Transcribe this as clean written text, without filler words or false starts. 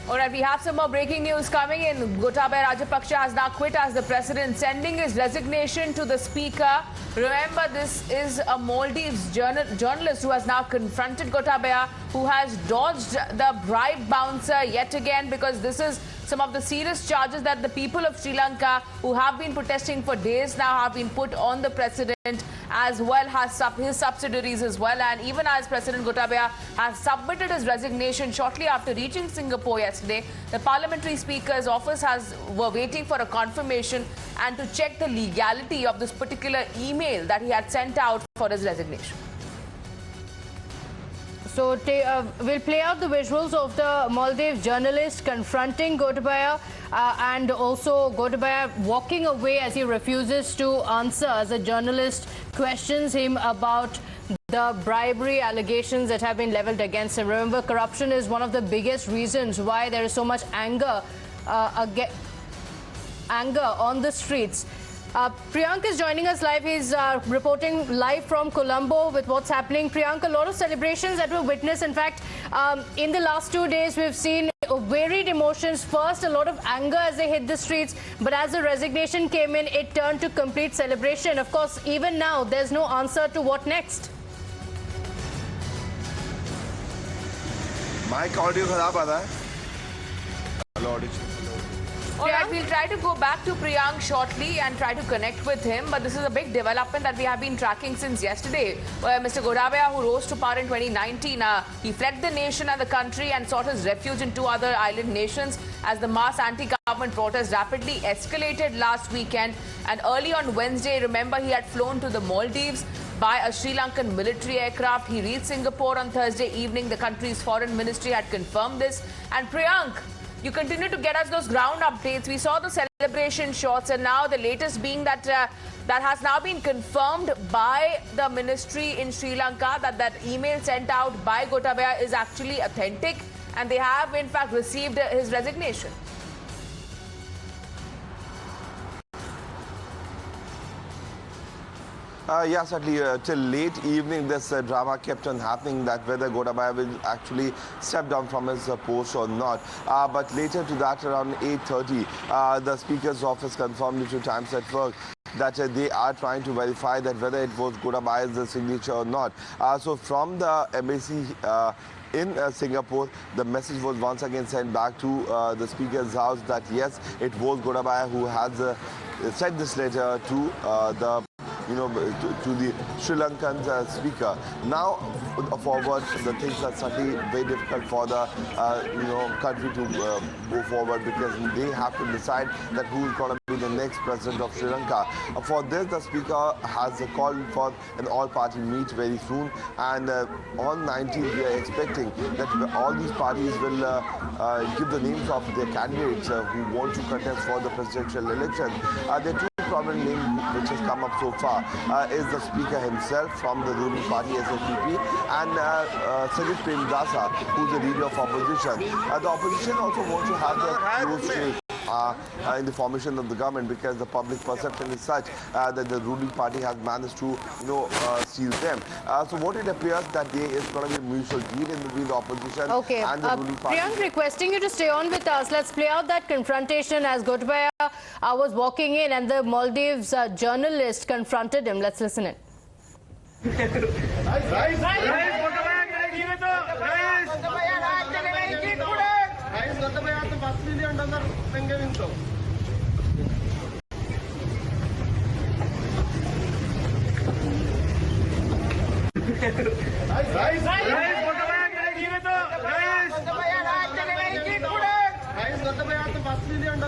All right, we have some more breaking news coming in. Gotabaya Rajapaksa has now quit as the president, sending his resignation to the speaker. Remember, this is a Maldives journalist who has now confronted Gotabaya, who has dodged the bribe bouncer yet again, because this is some of the serious charges that the people of Sri Lanka, who have been protesting for days now, have been put on the president, as well as his subsidiaries as well. And even as President Gotabaya has submitted his resignation shortly after reaching Singapore yesterday, the parliamentary speaker's office were waiting for a confirmation and to check the legality of this particular email that he had sent out for his resignation. So we'll play out the visuals of the Maldives journalist confronting Gotabaya and also Gotabaya walking away as he refuses to answer as a journalist questions him about the bribery allegations that have been leveled against him. Remember, corruption is one of the biggest reasons why there is so much anger on the streets. Priyank is joining us live. He's reporting live from Colombo with what's happening. Priyank, a lot of celebrations that were witnessed. In fact, in the last 2 days, we've seen varied emotions. First, a lot of anger as they hit the streets. But as the resignation came in, it turned to complete celebration. Of course, even now, there's no answer to what next. Mic audio खराब आ रहा है. Hello, audition. All right, we'll try to go back to Priyank shortly and try to connect with him. But this is a big development that we have been tracking since yesterday. Mr. Gotabaya, who rose to power in 2019, he fled the nation and the country and sought his refuge in 2 other island nations as the mass anti-government protests rapidly escalated last weekend. And early on Wednesday, remember, he had flown to the Maldives by a Sri Lankan military aircraft. He reached Singapore on Thursday evening. The country's foreign ministry had confirmed this. And Priyank, you continue to get us those ground updates. We saw the celebration shots, and now the latest being that that has now been confirmed by the ministry in Sri Lanka that email sent out by Gotabaya is actually authentic, and they have in fact received his resignation. Yes, certainly till late evening this drama kept on happening, that whether Gotabaya will actually step down from his post or not. But later to that, around 8:30, the Speaker's office confirmed it to Times at Work that they are trying to verify that whether it was Gotabaya's signature or not. So from the embassy in Singapore, the message was once again sent back to the Speaker's house that yes, it was Gotabaya who has sent this letter to to the Sri Lankan speaker. Now, forward, the things are certainly very difficult for the country to go forward, because they have to decide that who is going to be the next president of Sri Lanka. For this, the speaker has called for an all-party meet very soon, and on 19th, we are expecting that all these parties will give the names of their candidates who want to contest for the presidential election. There are 2 prominent names which has come up so far is the speaker himself from the ruling party SFPP, and Sajid Premdasa, who is the leader of opposition. The opposition also wants to have the close stake in the formation of the government, because the public perception is such that the ruling party has managed to steal them. So what it appears that there is going to be a mutual deal in between the opposition and the ruling party. Priyank, requesting you to stay on with us. Let's play out that confrontation as Gotabaya was walking in and the Maldives journalist confronted him. Let's listen in. $5 million